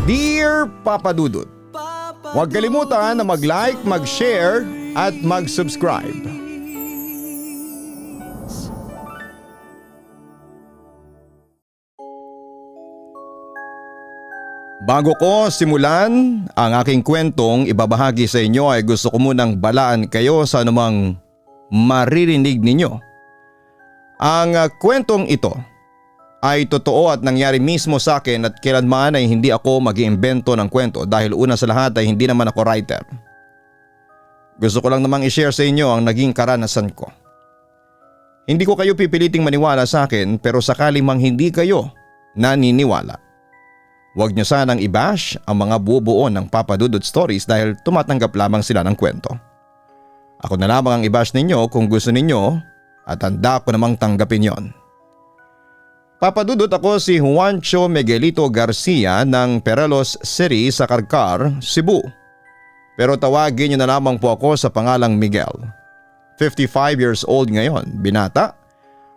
Dear Papa Dudut, huwag kalimutan na mag-like, mag-share at mag-subscribe. Bago ko simulan ang aking kwentong ibabahagi sa inyo ay gusto ko munang balaan kayo sa anumang maririnig ninyo. Ang kwentong ito ay totoo at nangyari mismo sa akin at kailanman ay hindi ako mag-iimbento ng kwento dahil una sa lahat ay hindi naman ako writer. Gusto ko lang namang i-share sa inyo ang naging karanasan ko. Hindi ko kayo pipiliting maniwala sa akin pero sakali mang hindi kayo naniniwala, huwag niyo sanang i-bash ang mga bubuo ng Papa Dudut Stories dahil tumatanggap lamang sila ng kwento. Ako na lamang ang i-bash ninyo kung gusto ninyo at handa ko namang tanggapin yon. Papa Dudut, ako si Juancho Miguelito Garcia ng Perelos City sa Karkar, Cebu. Pero tawagin niyo na lamang po ako sa pangalang Miguel. 55 years old ngayon, binata.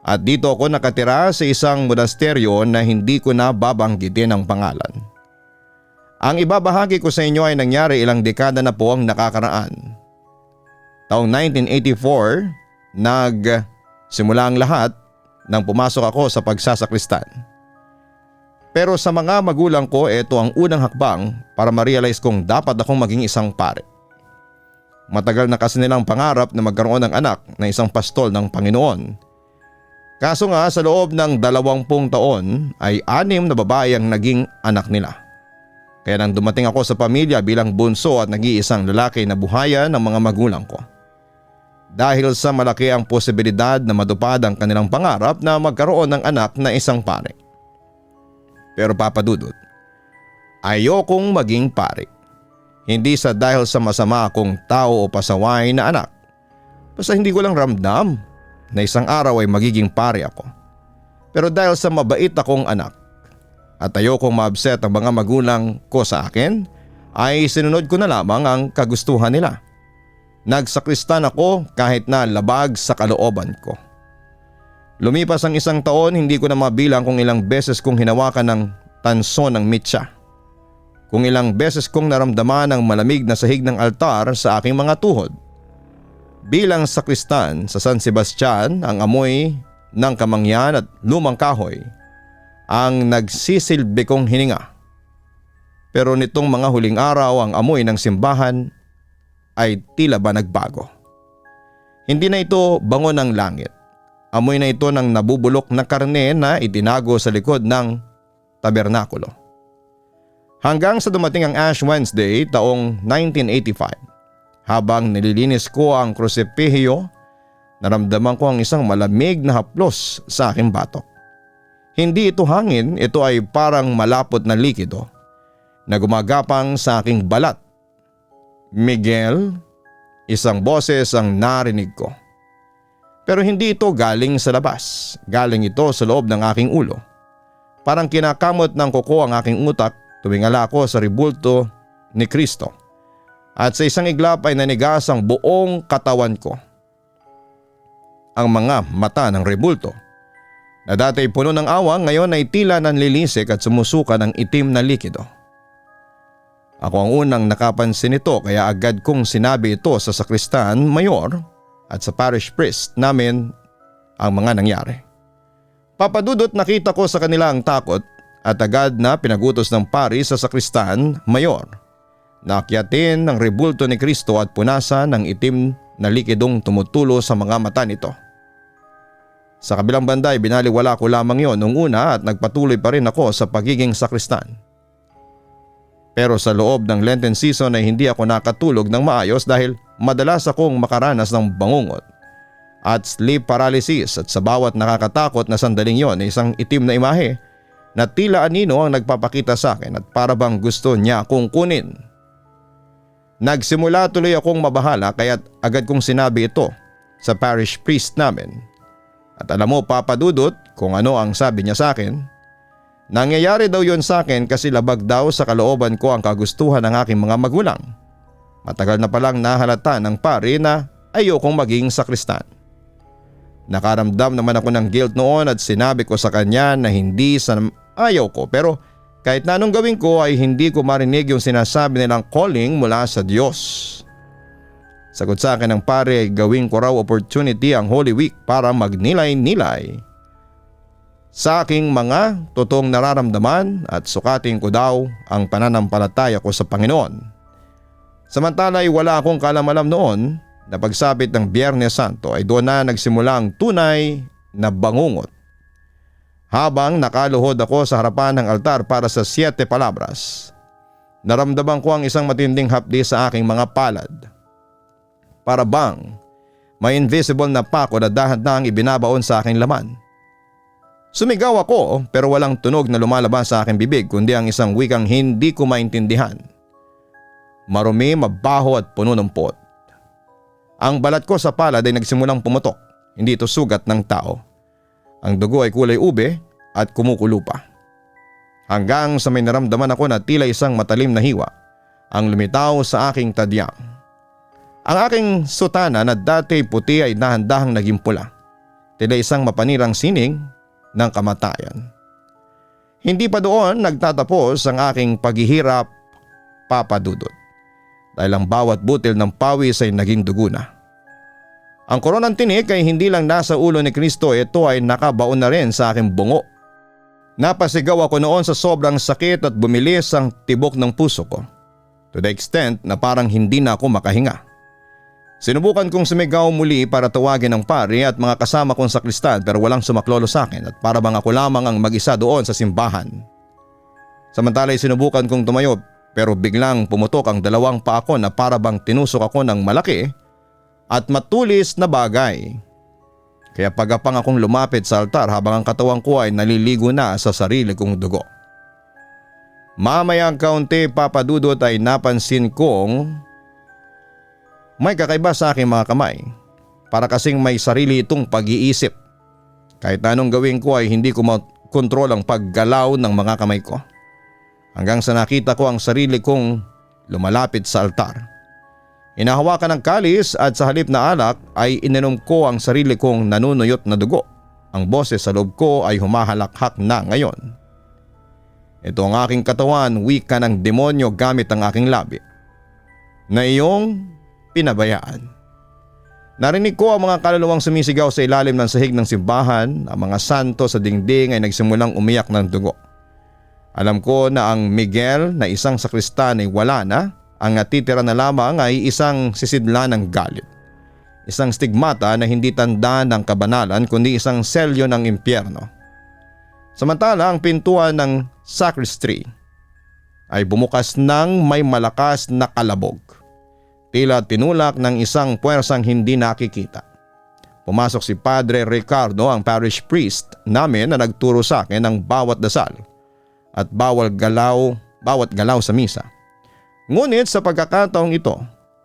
At dito ako nakatira sa isang monasteryo na hindi ko na babanggitin ang pangalan. Ang ibabahagi ko sa inyo ay nangyari ilang dekada na po ang nakakaraan. Taong 1984, nagsimula ang lahat nang pumasok ako sa pagsasakristan. Pero sa mga magulang ko, ito ang unang hakbang para ma-realize kong dapat akong maging isang pare. Matagal na kasi nilang pangarap na magkaroon ng anak na isang pastol ng Panginoon. Kaso nga sa loob ng 20 taon ay 6 na babae ang naging anak nila. Kaya nang dumating ako sa pamilya bilang bunso at nag-iisang lalaki na buhayan ng mga magulang ko. Dahil sa malaki ang posibilidad na matupad ang kanilang pangarap na magkaroon ng anak na isang pare. Pero Papa Dudut, ayokong maging pare. Hindi sa dahil sa masama akong tao o pasaway na anak. Basta hindi ko lang ramdam na isang araw ay magiging pare ako. Pero dahil sa mabait akong anak at ayokong ma-upset ang mga magulang ko sa akin, ay sinunod ko na lamang ang kagustuhan nila. Nagsakristan ako kahit na labag sa kalooban ko. Lumipas ang 1 taon, hindi ko na mabilang kung ilang beses kong hinawakan ng tanso ng mitsa. Kung ilang beses kong naramdaman ang malamig na sahig ng altar sa aking mga tuhod. Bilang sakristan sa San Sebastian, ang amoy ng kamangyan at lumang kahoy ang nagsisilbi kong hininga. Pero nitong mga huling araw, ang amoy ng simbahan ay tila ba nagbago. Hindi na ito bango ng langit. Amoy na ito ng nabubulok na karne na itinago sa likod ng tabernakulo. Hanggang sa dumating ang Ash Wednesday taong 1985. Habang nililinis ko ang krusipihyo, naramdaman ko ang isang malamig na haplos sa aking batok. Hindi ito hangin, ito ay parang malapot na likido na gumagapang sa aking balat. Miguel, isang boses ang narinig ko. Pero hindi ito galing sa labas, galing ito sa loob ng aking ulo. Parang kinakamot ng kuko ang aking utak tuwing ala ko sa rebulto ni Kristo. At sa isang iglap ay nanigas ang buong katawan ko. Ang mga mata ng rebulto na dati puno ng awang ngayon ay tila nanlilisik at sumusuka ng itim na likido. Ako ang unang nakapansin nito kaya agad kong sinabi ito sa sakristan mayor at sa parish priest namin ang mga nangyari. Papa Dudut, nakita ko sa kanila ang takot at agad na pinagutos ng pari sa sakristan mayor na akyatin ng rebulto ni Kristo at punasan ng itim na likidong tumutulo sa mga mata nito. Sa kabilang banda ay binaliwala ko lamang yon nung una at nagpatuloy pa rin ako sa pagiging sakristan. Pero sa loob ng Lenten season ay hindi ako nakatulog ng maayos dahil madalas akong makaranas ng bangungot at sleep paralysis at sa bawat nakakatakot na sandaling yon ay isang itim na imahe na tila anino ang nagpapakita sa akin at para bang gusto niya akong kunin. Nagsimula tuloy akong mabahala kaya't agad kong sinabi ito sa parish priest namin. At alam mo Papa Dudut kung ano ang sabi niya sa akin? Nangyayari daw yon sa akin kasi labag daw sa kalooban ko ang kagustuhan ng aking mga magulang. Matagal na palang nahalata ng pari na ayokong maging sakristan. Nakaramdam naman ako ng guilt noon at sinabi ko sa kanya na hindi sa ayaw ko, pero kahit na anong gawin ko ay hindi ko marinig yung sinasabi nilang calling mula sa Diyos. Sagot sa akin ng pare ay gawin ko raw opportunity ang Holy Week para magnilay-nilay sa aking mga totoong nararamdaman at sukatin ko daw ang pananampalataya ko sa Panginoon. Samantala ay wala akong kalam-alam noon na pagsapit ng Biyernes Santo ay doon na nagsimula ang tunay na bangungot. Habang nakaluhod ako sa harapan ng altar para sa 7 palabras, naramdaman ko ang isang matinding hapdi sa aking mga palad. Para bang may invisible na pako na dahan-dahang ibinabaon sa aking laman. Sumigaw ako pero walang tunog na lumalabas sa aking bibig kundi ang isang wikang hindi ko maintindihan. Marumi, mabaho at puno ng pot. Ang balat ko sa palad ay nagsimulang pumutok, hindi ito sugat ng tao. Ang dugo ay kulay ube at kumukulo pa. Hanggang sa may naramdaman ako na tila isang matalim na hiwa ang lumitaw sa aking tadyang. Ang aking sutana na dati puti ay dahan-dahang naging pula. Tila isang mapanirang sining ng kamatayan. Hindi pa doon nagtatapos ang aking paghihirap, Papa Dudut. Dahil ang bawat butil ng pawis ay naging dugo na. Ang koronang tinik ay hindi lang nasa ulo ni Kristo, ito ay nakabaon na rin sa aking bungo. Napasigaw ako noon sa sobrang sakit at bumilis ang tibok ng puso ko. To the extent na parang hindi na ako makahinga. Sinubukan kong sumigaw muli para tawagin ang pari at mga kasama kong sakristan pero walang sumaklolo sa akin at para bang ako lamang ang mag-isa doon sa simbahan. Samantala ay sinubukan kong tumayo pero biglang pumutok ang dalawang paa ko na para bang tinusok ako ng malaki at matulis na bagay. Kaya pagapang akong lumapit sa altar habang ang katawan ko ay naliligo na sa sarili kong dugo. Mamayang kaunti, Papa Dudut, ay napansin kong may kakaiba sa aking mga kamay. Para kasing may sarili itong pag-iisip. Kahit anong gawin ko ay hindi ko makontrol ang paggalaw ng mga kamay ko. Hanggang sa nakita ko ang sarili kong lumalapit sa altar. Inahawakan ng kalis at sa halip na alak ay ininom ko ang sarili kong nanunuyot na dugo. Ang boses sa loob ko ay humahalakhak na ngayon. Ito ang aking katawan, wika ng demonyo gamit ang aking labi. Na iyong pinabayaan. Narinig ko ang mga kaluluwang sumisigaw sa ilalim ng sahig ng simbahan. Ang mga santo sa dingding ay nagsimulang umiyak ng dugo. Alam ko na ang Miguel na isang sakristan ay wala na. Ang natitira na lamang ay isang sisidlan ng galit. Isang stigmata na hindi tanda ng kabanalan kundi isang selyo ng impyerno. Samantala ang pintuan ng sacristy ay bumukas ng may malakas na kalabog. Tila tinulak ng isang puwersang hindi nakikita. Pumasok si Padre Ricardo, ang parish priest namin, na nagturo sa akin ng bawat dasal at bawat galaw sa misa. Ngunit sa pagkakataong ito,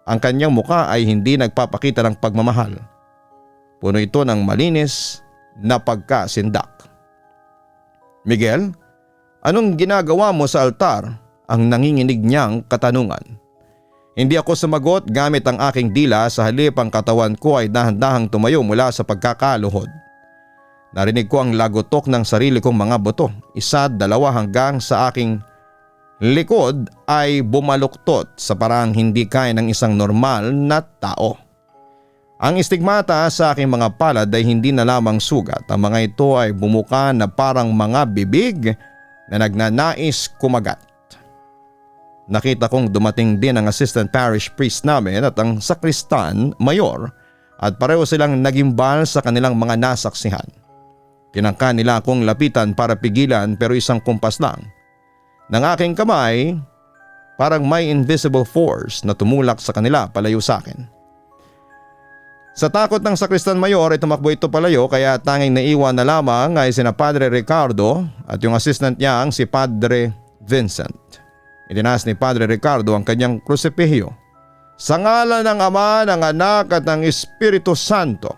ang kanyang muka ay hindi nagpapakita ng pagmamahal. Puno ito ng malinis na pagkasindak. Miguel, anong ginagawa mo sa altar? Ang nanginginig niyang katanungan. Hindi ako sumagot gamit ang aking dila, sa halip ang katawan ko ay dahan-dahang tumayo mula sa pagkakaluhod. Narinig ko ang lagotok ng sarili kong mga buto, 1, 2 hanggang sa aking likod ay bumaluktot sa parang hindi kaya ng isang normal na tao. Ang istigmata sa aking mga palad ay hindi na lamang sugat, ang mga ito ay bumuka na parang mga bibig na nagnanais kumagat. Nakita kong dumating din ang assistant parish priest namin at ang sakristan mayor at pareho silang nagimbal sa kanilang mga nasaksihan. Tinangka nila akong lapitan para pigilan pero isang kumpas lang ng aking kamay, parang may invisible force na tumulak sa kanila palayo sa akin. Sa takot ng sakristan mayor ay tumakbo ito palayo, kaya tanging naiwan na lamang ay sina Padre Ricardo at yung assistant niya ang si Padre Vincent. Itinaas ni Padre Ricardo ang kanyang krusipihyo. Sa ngalan ng Ama, ng Anak at ng Espiritu Santo,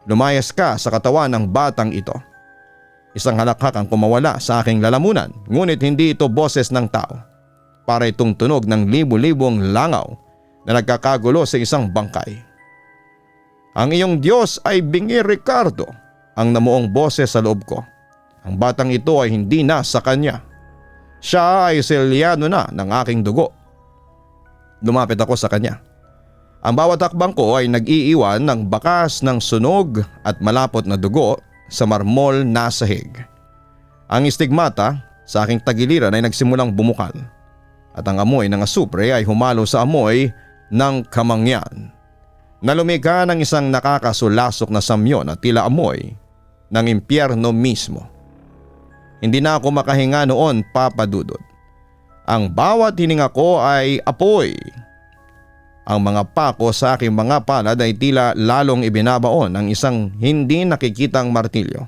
lumayas ka sa katawan ng batang ito. Isang halakhak ang kumawala sa aking lalamunan, ngunit hindi ito boses ng tao. Para itong tunog ng libu-libong langaw na nagkakagulo sa isang bangkay. Ang iyong Diyos ay bingi, Ricardo, ang namuong boses sa loob ko. Ang batang ito ay hindi na sa kanya. Siya ay selyado na ng aking dugo. Lumapit ako sa kanya. Ang bawat hakbang ko ay nag-iiwan ng bakas ng sunog at malapot na dugo sa marmol na sahig. Ang stigmata sa aking tagiliran ay nagsimulang bumukal at ang amoy ng asupre ay humalo sa amoy ng kamangyan na lumika ng isang nakakasulasok na samyon at tila amoy ng impyerno mismo. Hindi na ako makahinga noon, Papa Dudut. Ang bawat hininga ko ay apoy. Ang mga pako sa aking mga palad ay tila lalong ibinabaon ng isang hindi nakikitang martilyo.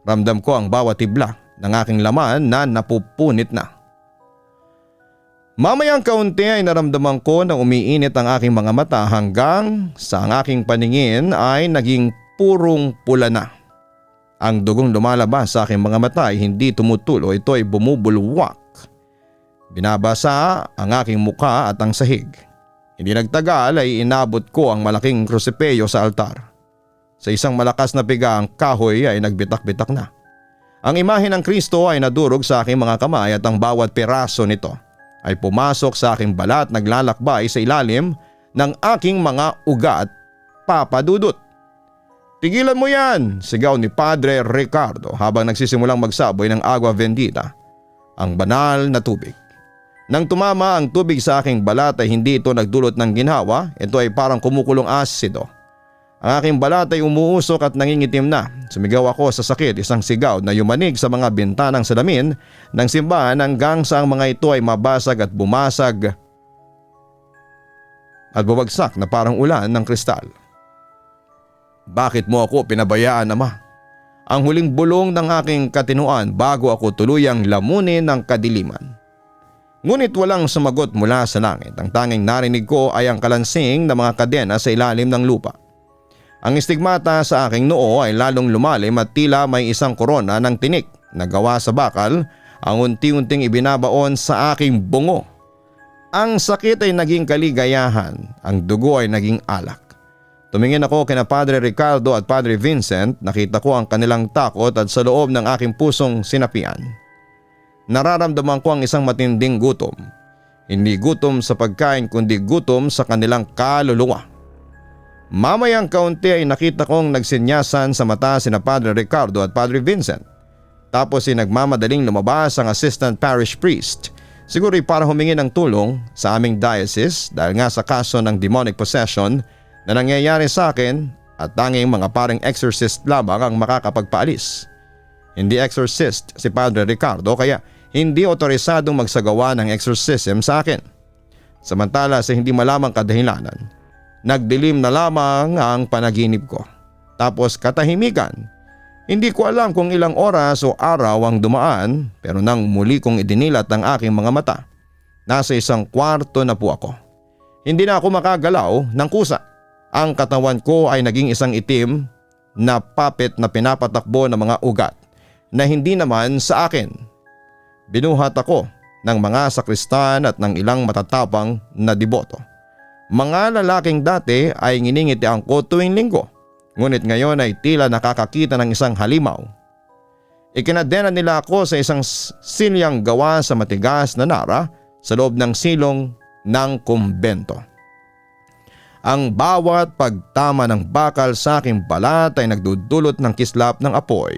Ramdam ko ang bawat tibla ng aking laman na napupunit na. Mamayang kaunti ay naramdaman ko na umiinit ang aking mga mata hanggang sa ang aking paningin ay naging purong pula na. Ang dugong lumalabas sa aking mga mata ay hindi tumutulo, ito ay bumubulwak. Binabasa ang aking muka at ang sahig. Hindi nagtagal ay inabot ko ang malaking krusipeyo sa altar. Sa isang malakas na piga ang kahoy ay nagbitak-bitak na. Ang imahe ng Kristo ay nadurog sa aking mga kamay at ang bawat piraso nito ay pumasok sa aking balat, naglalakbay sa ilalim ng aking mga ugat, Papa Dudut. "Tigilan mo yan!" sigaw ni Padre Ricardo habang nagsisimulang magsaboy ng agua bendita, ang banal na tubig. Nang tumama ang tubig sa aking balat ay hindi ito nagdulot ng ginhawa, ito ay parang kumukulong asido. Ang aking balat ay umuusok at nangingitim na. Sumigaw ako sa sakit, isang sigaw na yumanig sa mga bintanang salamin ng simbahan hanggang sa ang mga ito ay mabasag at bumasag at bumagsak na parang ulan ng kristal. "Bakit mo ako pinabayaan, Ama?" Ang huling bulong ng aking katinuan bago ako tuluyang lamunin ng kadiliman. Ngunit walang sumagot mula sa langit. Ang tanging narinig ko ay ang kalansing ng mga kadena sa ilalim ng lupa. Ang stigmata sa aking noo ay lalong lumalim at tila may isang korona ng tinik na gawa sa bakal ang unti-unting ibinabaon sa aking bungo. Ang sakit ay naging kaligayahan, ang dugo ay naging alak. Tumingin ako kina Padre Ricardo at Padre Vincent, nakita ko ang kanilang takot at sa loob ng aking pusong sinapian. Nararamdaman ko ang isang matinding gutom. Hindi gutom sa pagkain kundi gutom sa kanilang kaluluwa. Mamayang kaunti ay nakita kong nagsinyasan sa mata sina Padre Ricardo at Padre Vincent. Tapos ay nagmamadaling lumabas ang assistant parish priest. Siguro para humingi ng tulong sa aming diocese dahil nga sa kaso ng demonic possession na nangyayari sa akin at tanging mga parang exorcist lamang ang makakapagpaalis. Hindi exorcist si Padre Ricardo kaya hindi otorisadong magsagawa ng exorcism sa akin. Samantala sa hindi malamang kadahilanan, nagdilim na lamang ang panaginip ko. Tapos katahimikan. Hindi ko alam kung ilang oras o araw ang dumaan pero nang muli kong idinilat ang aking mga mata, nasa isang kwarto na po ako. Hindi na ako makagalaw ng kusa. Ang katawan ko ay naging isang itim na puppet na pinapatakbo ng mga ugat na hindi naman sa akin. Binuhat ako ng mga sakristan at ng ilang matatapang na deboto. Mga lalaking dati ay nginingitian ko tuwing linggo, ngunit ngayon ay tila nakakakita ng isang halimaw. Ikinadena nila ako sa isang silyang gawa sa matigas na nara sa loob ng silong ng kumbento. Ang bawat pagtama ng bakal sa aking balat ay nagdudulot ng kislap ng apoy.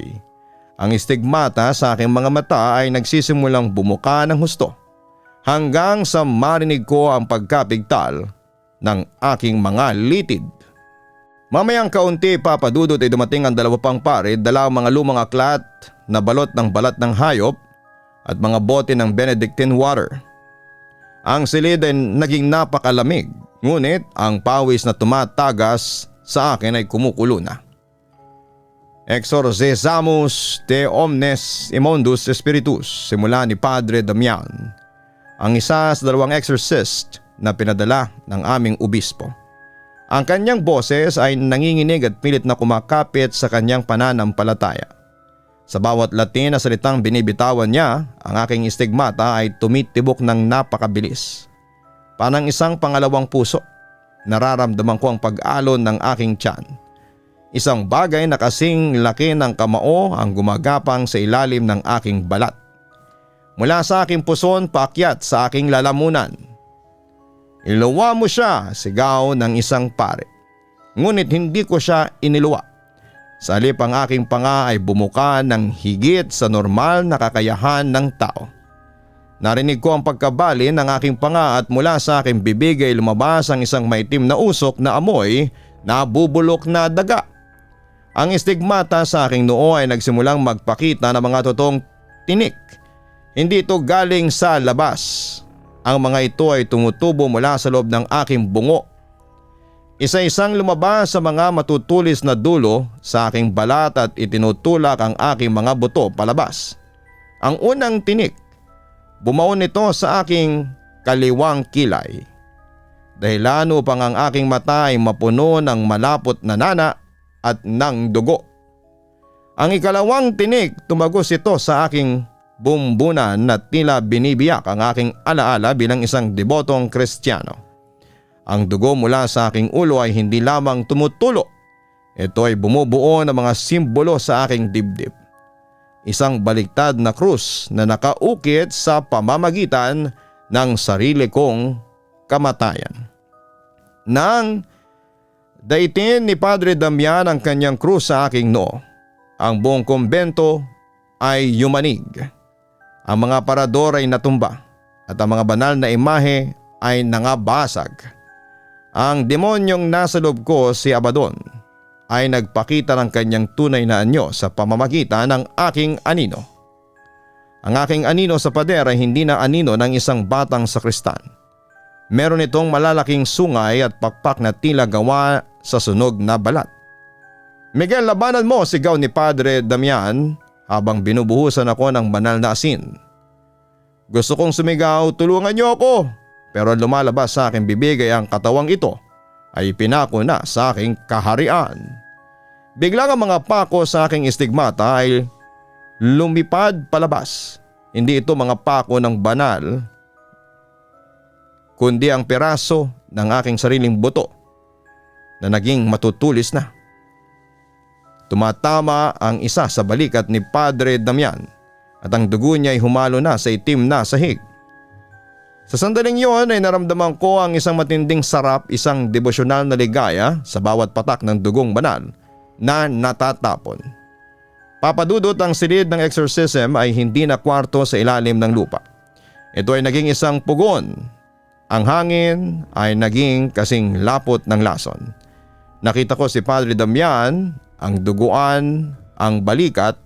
Ang stigmata sa aking mga mata ay nagsisimulang bumuka ng husto hanggang sa marinig ko ang pagkapigtal ng aking mga litid. Mamayang kaunti, Papa Dudut, ay dumating ang dalawa pang pare, dalang mga lumang aklat na balot ng balat ng hayop at mga bote ng Benedictine water. Ang silid ay naging napakalamig, ngunit ang pawis na tumatagas sa akin ay kumukulo na. "Exorcizamus de omnes immundus spiritus," simula ni Padre Damian, ang isa sa dalawang exorcist na pinadala ng aming obispo. Ang kanyang boses ay nanginginig at pilit na kumakapit sa kanyang pananampalataya. Sa bawat Latin na salitang binibitawan niya, ang aking stigmata ay tumitibok ng napakabilis. Parang isang pangalawang puso nararamdaman ko ang pag-alon ng aking tiyan. Isang bagay na kasing laki ng kamao ang gumagapang sa ilalim ng aking balat. Mula sa aking puson paakyat sa aking lalamunan. "Iluwa mo siya," sigaw ng isang pare. Ngunit hindi ko siya iniluwa. Sa halip ang aking panga ay bumuka ng higit sa normal na kakayahan ng tao. Narinig ko ang pagkabali ng aking panga at mula sa aking bibig ay lumabas ang isang maitim na usok na amoy na bubulok na daga. Ang istigmata sa aking noo ay nagsimulang magpakita ng mga totoong tinik. Hindi ito galing sa labas. Ang mga ito ay tumutubo mula sa loob ng aking bungo. Isa-isang lumabas sa mga matutulis na dulo sa aking balat at itinutulak ang aking mga buto palabas. Ang unang tinik, bumaon ito sa aking kaliwang kilay. Dahilan upang ang aking mata ay mapuno ng malapot na nana at ng dugo. Ang ikalawang tinik, tumagos ito sa aking bumbunan na tila binibiyak ang aking alaala bilang isang debotong Kristiyano. Ang dugo mula sa aking ulo ay hindi lamang tumutulo. Ito ay bumubuo ng mga simbolo sa aking dibdib. Isang baliktad na krus na nakaukit sa pamamagitan ng sarili kong kamatayan. Nang daitin ni Padre Damian ang kanyang krus sa aking noo, ang buong kumbento ay yumanig. Ang mga parador ay natumba at ang mga banal na imahe ay nangabasag. Ang demonyong nasa loob ko, si Abaddon, ay nagpakita ng kanyang tunay na anyo sa pamamagitan ng aking anino. Ang aking anino sa pader ay hindi na anino ng isang batang sakristan. Meron itong malalaking sungay at pakpak na tila gawa sa sunog na balat. "Miguel, labanan mo!" sigaw ni Padre Damian habang binubuhusan ako ng banal na asin. Gusto kong sumigaw, "Tulungan niyo ako!" Pero lumalabas sa aking bibig ay ang katawang ito ay pinako na sa aking kaharian. Biglang ang mga pako sa aking istigmata ay lumipad palabas. Hindi ito mga pako ng banal, kundi ang piraso ng aking sariling buto na naging matutulis na. Tumatama ang isa sa balikat ni Padre Damian at ang dugo niya ay humalo na sa itim na sahig. Sa sandaling yon ay naramdaman ko ang isang matinding sarap, isang devosyonal na ligaya sa bawat patak ng dugong banal na natatapon. Papadudot, ang silid ng exorcism ay hindi na kwarto sa ilalim ng lupa. Ito ay naging isang pugon. Ang hangin ay naging kasing lapot ng lason. Nakita ko si Padre Damian, ang duguan, ang balikat,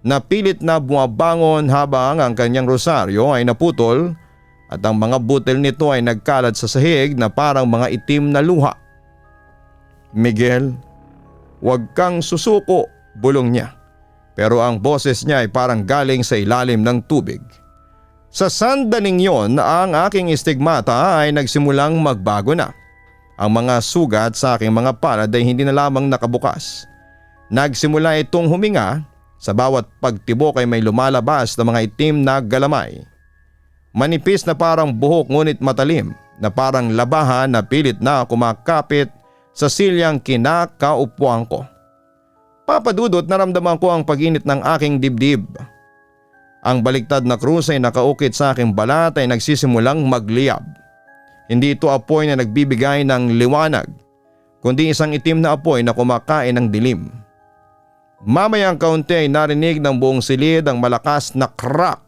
na pilit na bumabangon habang ang kanyang rosaryo ay naputol at ang mga butil nito ay nagkalat sa sahig na parang mga itim na luha. "Miguel, huwag kang susuko," bulong niya. Pero ang boses niya ay parang galing sa ilalim ng tubig. Sa sandaling yon, ang aking istigmata ay nagsimulang magbago na. Ang mga sugat sa aking mga palad ay hindi na lamang nakabukas. Nagsimula itong huminga, sa bawat pagtibok ay may lumalabas na mga itim na galamay. Manipis na parang buhok ngunit matalim na parang labahan na pilit na kumakapit sa silyang kinakaupuan ko. Papadudot, naramdaman ko ang pag-init ng aking dibdib. Ang baliktad na krus ay nakaukit sa aking balat ay nagsisimulang magliyab. Hindi ito apoy na nagbibigay ng liwanag, kundi isang itim na apoy na kumakain ng dilim. Mamayang kaunti ay narinig ng buong silid ang malakas na crack.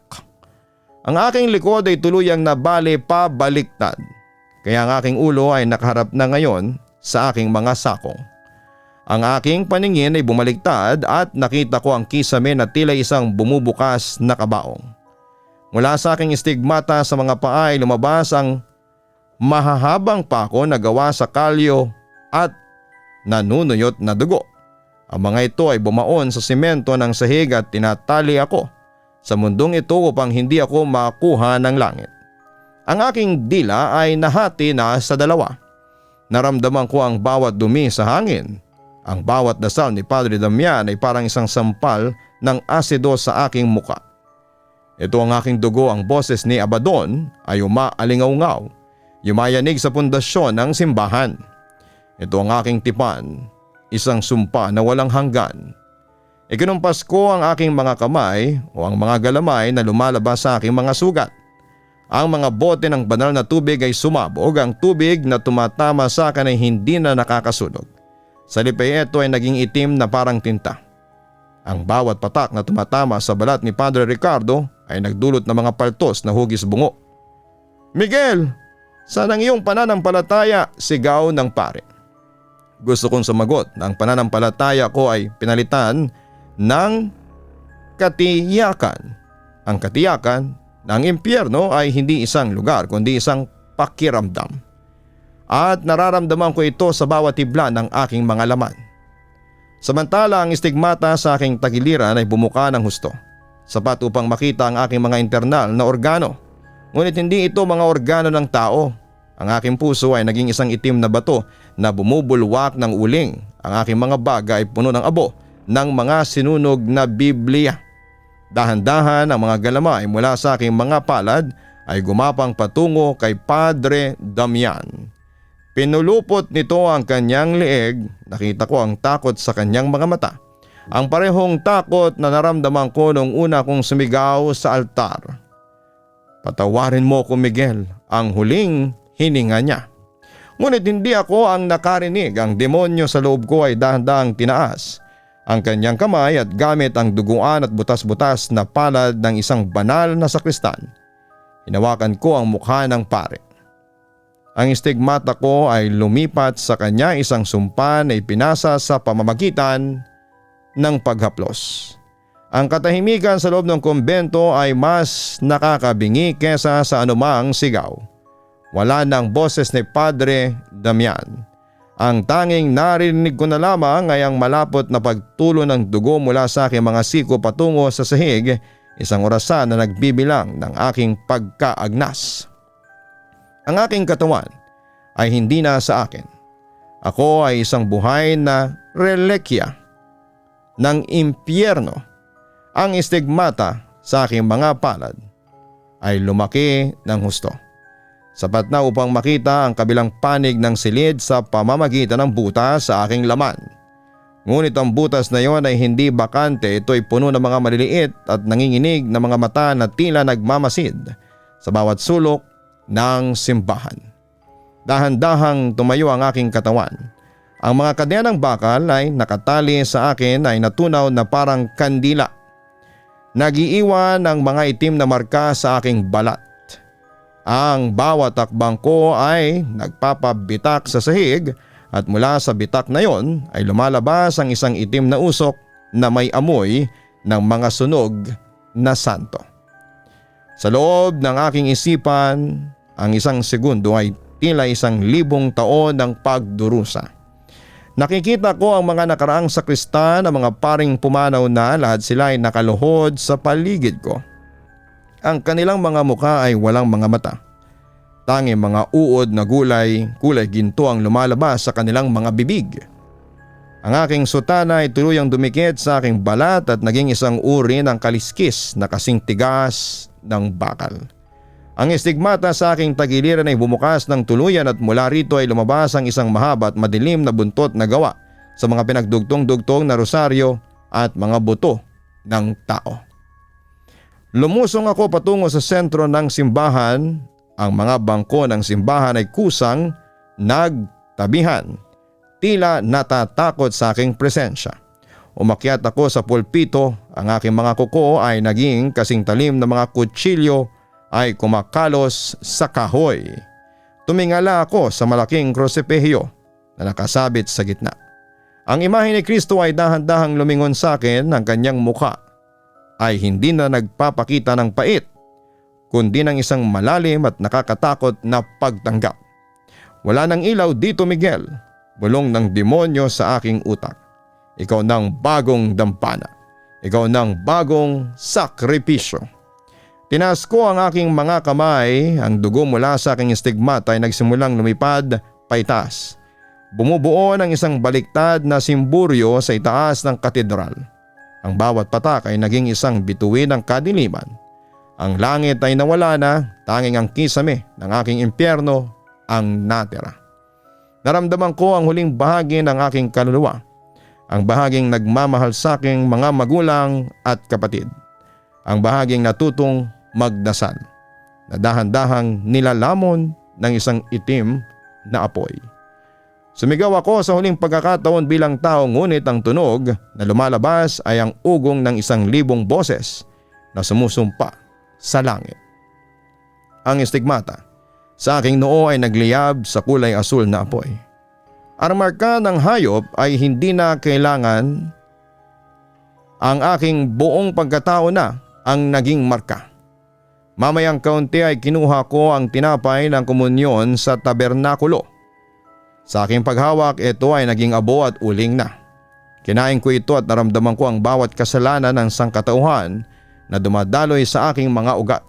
Ang aking likod ay tuluyang nabali pabaliktad, kaya ang aking ulo ay nakaharap na ngayon sa aking mga sakong. Ang aking paningin ay bumaliktad at nakita ko ang kisame na tila isang bumubukas na kabaong. Mula sa aking istigmata sa mga paa ay lumabas ang mahahabang pako na gawa sa kalyo at nanunuyot na dugo. Ang mga ito ay bumaon sa simento ng sahig at tinatali ako sa mundong ito upang hindi ako makuha ng langit. Ang aking dila ay nahati na sa dalawa. Naramdaman ko ang bawat dumi sa hangin. Ang bawat dasal ni Padre Damian ay parang isang sampal ng asido sa aking muka. Ito ang aking dugo, ang boses ni Abaddon ay umaalingaw-ngaw, yumayanig sa pundasyon ng simbahan. Ito ang aking tipan, isang sumpa na walang hanggan. Ikinumpas ko ang aking mga kamay o ang mga galamay na lumalabas sa aking mga sugat. Ang mga bote ng banal na tubig ay sumabog, ang tubig na tumatama sa akin ay hindi na nakakasunog. Sa lipay ito ay naging itim na parang tinta. Ang bawat patak na tumatama sa balat ni Padre Ricardo ay nagdulot ng mga paltos na hugis bungo. "Miguel, saan ang iyong pananampalataya?" sigaw ng pare. Gusto kong sumagot na ang pananampalataya ko ay pinalitan ng katiyakan. Ang katiyakan ng impyerno ay hindi isang lugar kundi isang pakiramdam. At nararamdaman ko ito sa bawat tibla ng aking mga laman. Samantala ang stigmata sa aking tagiliran ay bumuka ng husto. Sapat upang makita ang aking mga internal na organo. Ngunit hindi ito mga organo ng tao. Ang aking puso ay naging isang itim na bato na bumubulwak ng uling. Ang aking mga baga ay puno ng abo ng mga sinunog na Biblia. Dahan-dahan ang mga galamay mula sa aking mga palad ay gumapang patungo kay Padre Damian. Pinulupot nito ang kanyang leeg, nakita ko ang takot sa kanyang mga mata. Ang parehong takot na naramdaman ko nung una kong sumigaw sa altar. "Patawarin mo ko, Miguel," ang huling hininga niya. Ngunit hindi ako ang nakarinig. Ang demonyo sa loob ko ay dahan-dahang tinaas ang kanyang kamay at gamit ang duguan at butas-butas na palad ng isang banal na sakristan. Hinawakan ko ang mukha ng pare. Ang stigmata ko ay lumipat sa kanya, isang sumpa na ipinasa sa pamamagitan ng paghaplos. Ang katahimikan sa loob ng kumbento ay mas nakakabingi kesa sa anumang sigaw. Wala nang boses ni Padre Damian. Ang tanging narinig ko na lamang ay ang malapot na pagtulo ng dugo mula sa aking mga siko patungo sa sahig, isang orasan na nagbibilang ng aking pagkaagnas. Ang aking katawan ay hindi na sa akin. Ako ay isang buhay na relikya ng impyerno. Ang stigmata sa aking mga palad ay lumaki ng husto. Sapat na upang makita ang kabilang panig ng silid sa pamamagitan ng butas sa aking laman. Ngunit ang butas na yon ay hindi bakante, ito ay puno ng mga maliliit at nanginginig na mga mata na tila nagmamasid sa bawat sulok ng simbahan. Dahan-dahang tumayo ang aking katawan. Ang mga kadenang bakal ay nakatali sa akin ay natunaw na parang kandila. Nagiiwan ang mga itim na marka sa aking balat. Ang bawat takbang ko ay nagpapabitak sa sahig at mula sa bitak na yon ay lumalabas ang isang itim na usok na may amoy ng mga sunog na santo. Sa loob ng aking isipan, ang isang segundo ay tila 1,000 taon ng pagdurusa. Nakikita ko ang mga nakaraang sakristan, ang mga paring pumanaw na, lahat sila ay nakaluhod sa paligid ko. Ang kanilang mga mukha ay walang mga mata. Tanging mga uod na kulay ginto ang lumalabas sa kanilang mga bibig. Ang aking sutana ay tuluyang dumikit sa aking balat at naging isang uri ng kaliskis na kasing tigas ng bakal. Ang stigmata sa aking tagiliran ay bumukas ng tuluyan at mula rito ay lumabas ang isang mahaba at madilim na buntot na gawa sa mga pinagdugtong-dugtong na rosaryo at mga buto ng tao. Lumusong ako patungo sa sentro ng simbahan. Ang mga bangko ng simbahan ay kusang nagtabihan, tila natatakot sa aking presensya. Umakyat ako sa pulpito, ang aking mga kuko ay naging kasing talim na mga kutsilyo ay kumakalos sa kahoy. Tumingala ako sa malaking krusipehyo na nakasabit sa gitna. Ang imahe ni Kristo ay dahan-dahang lumingon sa akin. Ang kanyang mukha ay hindi na nagpapakita ng pait, kundi ng isang malalim at nakakatakot na pagtanggap. "Wala nang ilaw dito, Miguel," bulong ng demonyo sa aking utak. "Ikaw ng bagong dampana. Ikaw ng bagong sakripisyo." Tinaas ko ang aking mga kamay. Ang dugo mula sa aking stigmata ay nagsimulang lumipad paitaas. Bumubuo ng isang baliktad na simburyo sa itaas ng katedral. Ang bawat patak ay naging isang bituin ng kadiliman. Ang langit ay nawala na, tanging ang kisame ng aking impyerno ang natira. Naramdaman ko ang huling bahagi ng aking kaluluwa, ang bahaging nagmamahal sa aking mga magulang at kapatid, ang bahaging natutong magdasal, na dahan-dahang nilalamon ng isang itim na apoy. Sumigaw ako sa huling pagkakataon bilang tao, ngunit ang tunog na lumalabas ay ang ugong ng 1,000 boses na sumusumpa sa langit. Ang estigmata sa aking noo ay nagliyab sa kulay asul na apoy. Ang marka ng hayop ay hindi na kailangan, ang aking buong pagkatao na ang naging marka. Mamayang kaunti ay kinuha ko ang tinapay ng komunyon sa tabernakulo. Sa aking paghawak, ito ay naging abo at uling na. Kinain ko ito at naramdaman ko ang bawat kasalanan ng sangkatauhan na dumadaloy sa aking mga ugat.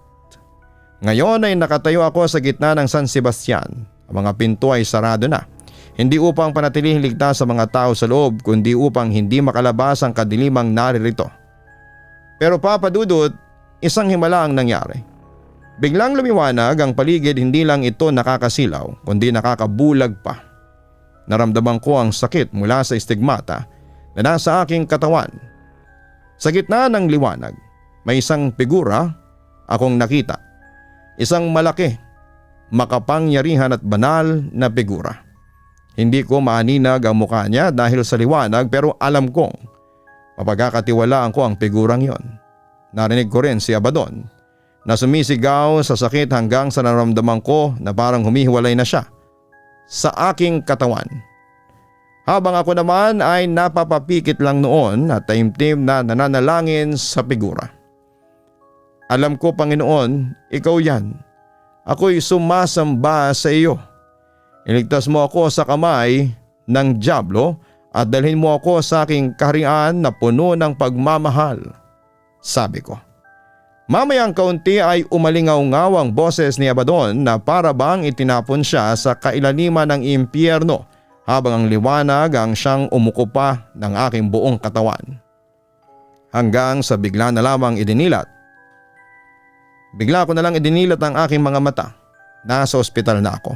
Ngayon ay nakatayo ako sa gitna ng San Sebastian. Ang mga pinto ay sarado na. Hindi upang panatilihing ligtas sa mga tao sa loob, kundi upang hindi makalabas ang kadilimang naririto. Pero Papa Dudut, isang himala ang nangyari. Biglang lumiwanag ang paligid, hindi lang ito nakakasilaw, kundi nakakabulag pa. Naramdaman ko ang sakit mula sa estigmata na nasa aking katawan. Sa gitna ng liwanag, may isang figura akong nakita. Isang malaki, makapangyarihan at banal na figura. Hindi ko maaninag ang mukha niya dahil sa liwanag, pero alam kong mapagkakatiwalaan ko ang figurang yon. Narinig ko rin si Abaddon na sumisigaw sa sakit hanggang sa naramdaman ko na parang humihiwalay na siya sa aking katawan. Habang ako naman ay napapapikit lang noon at taimtim na nananalangin sa figura. Alam ko, Panginoon, ikaw yan. Ako'y sumasamba sa iyo. Iligtas mo ako sa kamay ng dyablo at dalhin mo ako sa aking kaharian na puno ng pagmamahal, sabi ko. Mamayang kaunti ay umalingaw-ngaw ang boses ni Abaddon na para bang itinapon siya sa kailaliman ng impyerno, habang ang liwanag ang siyang umuko pa ng aking buong katawan. Hanggang sa bigla na lamang idinilat. Bigla ko na lang idinilat ang aking mga mata. Nasa ospital na ako.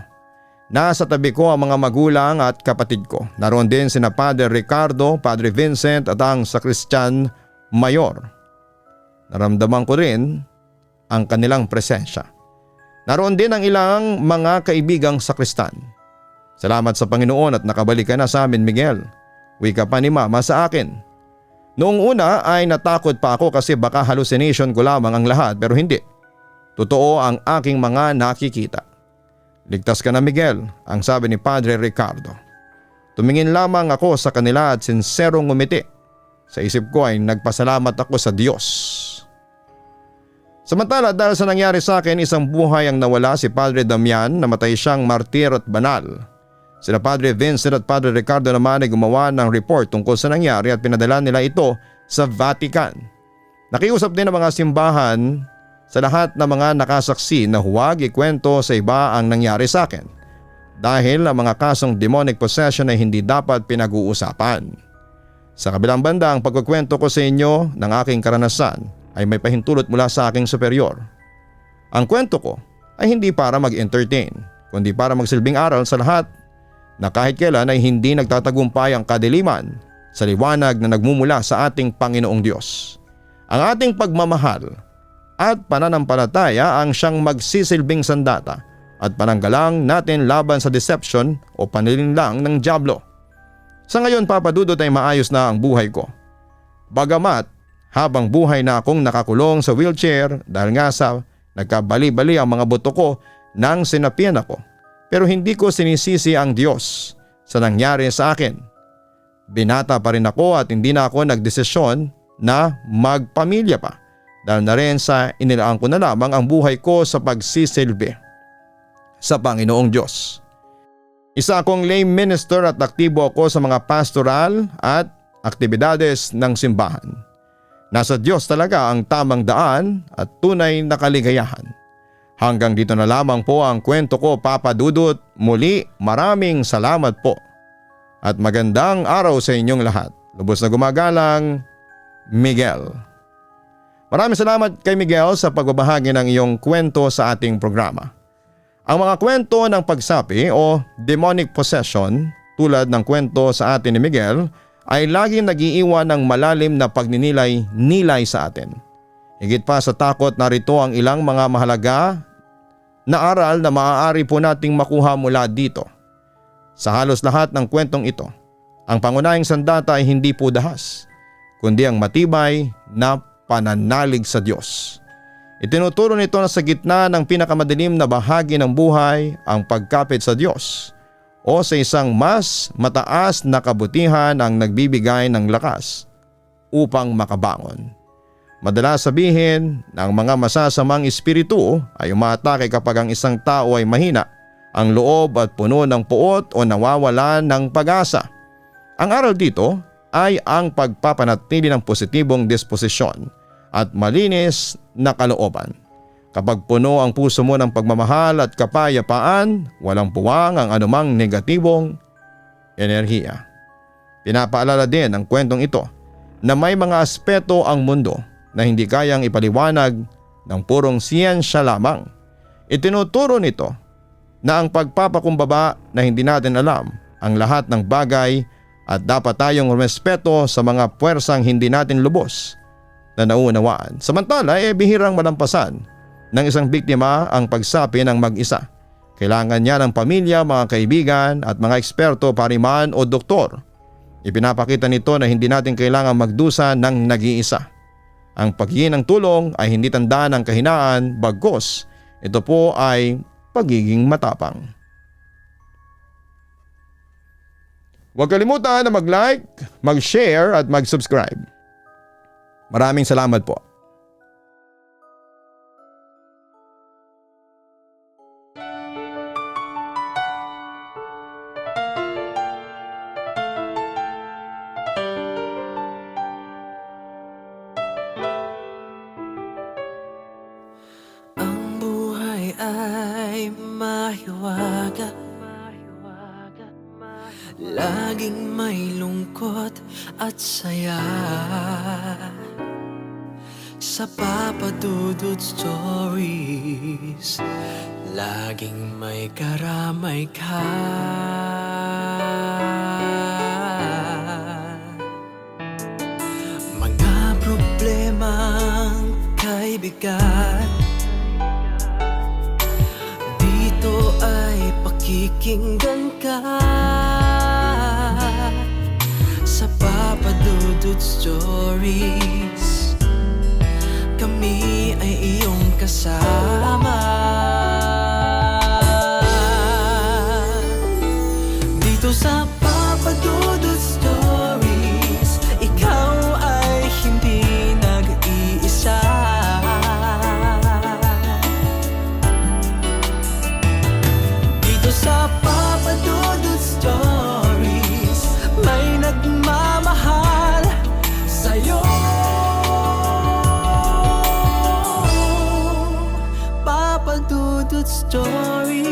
Nasa tabi ko ang mga magulang at kapatid ko. Naroon din sina Padre Ricardo, Padre Vincent at ang Sakristan Mayor. Naramdaman ko rin ang kanilang presensya. Naroon din ang ilang mga kaibigang sakristan. Salamat sa Panginoon at nakabalik ka na sa amin, Miguel. Wika pa ni Mama sa akin. Noong una ay natakot pa ako kasi baka hallucination ko lamang ang lahat, pero hindi. Totoo ang aking mga nakikita. Ligtas ka na, Miguel, ang sabi ni Padre Ricardo. Tumingin lamang ako sa kanila at sinserong ngumiti. Sa isip ko ay nagpasalamat ako sa Diyos. Samantala, dahil sa nangyari sa akin, isang buhay ang nawala si Padre Damian, namatay siyang martir at banal. Sina Padre Vincent at Padre Ricardo naman ay gumawa ng report tungkol sa nangyari at pinadala nila ito sa Vatican. Nakiusap din ang mga simbahan sa lahat ng mga nakasaksi na huwag ikwento sa iba ang nangyari sa akin, dahil ang mga kasong demonic possession ay hindi dapat pinag-uusapan. Sa kabilang banda, ang pagkukwento ko sa inyo ng aking karanasan ay may pahintulot mula sa aking superior. Ang kwento ko ay hindi para mag-entertain, kundi para magsilbing aral sa lahat na kahit kailan ay hindi nagtatagumpay ang kadiliman sa liwanag na nagmumula sa ating Panginoong Diyos. Ang ating pagmamahal at pananampalataya ang siyang magsisilbing sandata at pananggalang natin laban sa deception o panlilinlang ng dyablo. Sa ngayon, Papa Dudut, ay maayos na ang buhay ko. Bagamat habang buhay na akong nakakulong sa wheelchair dahil nga sa nagkabali-bali ang mga buto ko nang sinapian ako, pero hindi ko sinisisi ang Diyos sa nangyari sa akin. Binata pa rin ako at hindi na ako nagdesisyon na magpamilya pa, dahil na rin sa inilaan ko na lamang ang buhay ko sa pagsisilbi sa Panginoong Diyos. Isa akong lay minister at aktibo ako sa mga pastoral at aktibidades ng simbahan. Nasa Diyos talaga ang tamang daan at tunay na kaligayahan. Hanggang dito na lamang po ang kwento ko, Papa Dudut. Muli, maraming salamat po. At magandang araw sa inyong lahat. Lubos na gumagalang, Miguel. Maraming salamat kay Miguel sa pagbabahagi ng iyong kwento sa ating programa. Ang mga kwento ng pagsapi o demonic possession tulad ng kwento sa atin ni Miguel ay laging nag-iiwan ng malalim na pagninilay-nilay sa atin. Higit pa sa takot, narito ang ilang mga mahalaga na aral na maaari po nating makuha mula dito. Sa halos lahat ng kwentong ito, ang pangunahing sandata ay hindi po dahas, kundi ang matibay na pananalig sa Diyos. Itinuturo nito na sa gitna ng pinakamadilim na bahagi ng buhay ang pagkapit sa Diyos o sa isang mas mataas na kabutihan ang nagbibigay ng lakas upang makabangon. Madalas sabihin na ang mga masasamang espiritu ay umaatake kapag ang isang tao ay mahina, ang loob at puno ng puot o nawawala ng pag-asa. Ang aral dito ay ang pagpapanatili ng positibong disposisyon at malinis na kalooban. Kapag puno ang puso mo ng pagmamahal at kapayapaan, walang puwang ang anumang negatibong enerhiya. Pinapaalala din ang kwentong ito na may mga aspeto ang mundo na hindi kayang ipaliwanag ng purong siyensya lamang. Itinuturo nito na ang pagpapakumbaba na hindi natin alam ang lahat ng bagay at dapat tayong respeto sa mga puwersang hindi natin lubos na naunawaan. Samantala bihirang malampasan ng isang biktima ang pagsapi ng mag-isa. Kailangan niya ng pamilya, mga kaibigan at mga eksperto, pariman o doktor. Ipinapakita nito na hindi natin kailangan magdusa ng nag-iisa. Ang paghingi ng tulong ay hindi tanda ng kahinaan, bagkus ito po ay pagiging matapang. Huwag kalimutan na mag-like, mag-share at mag-subscribe. Maraming salamat po. Ang buhay ay mahiwaga, laging may lungkot at saya. Sa Papa Dudut Stories, laging may karamay ka. Mga problemang kay bigat, dito ay pakikinggan ka. Sa Papa Dudut Stories, kami ay iyong kasama. Dito sa Papa Dudut Stories, ikaw ay hindi nag-iisa. Dito sa Papa Dudut Stories, may nagmamahal sa'yo. Papa Dudut Stories,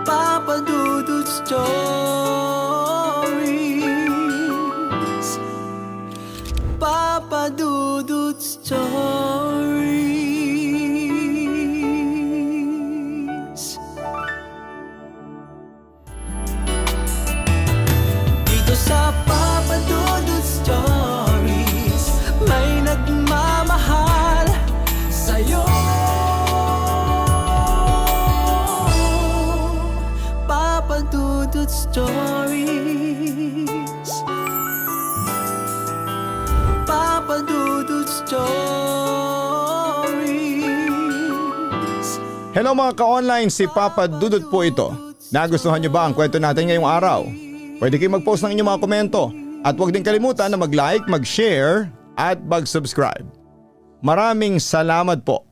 Papa Dudut Stories, Papa Dudut Stories. Dito sa Papa Dudut Stories, may nagmamahal sa'yo. Papa Dudut Stories, Papa Dudut Stories. Hello mga ka-online, si Papa Dudut po ito. Nagustuhan niyo ba ang kwento natin ngayong araw? Pwede kayong mag-post ng inyong mga komento at huwag din kalimutan na mag-like, mag-share at mag-subscribe. Maraming salamat po.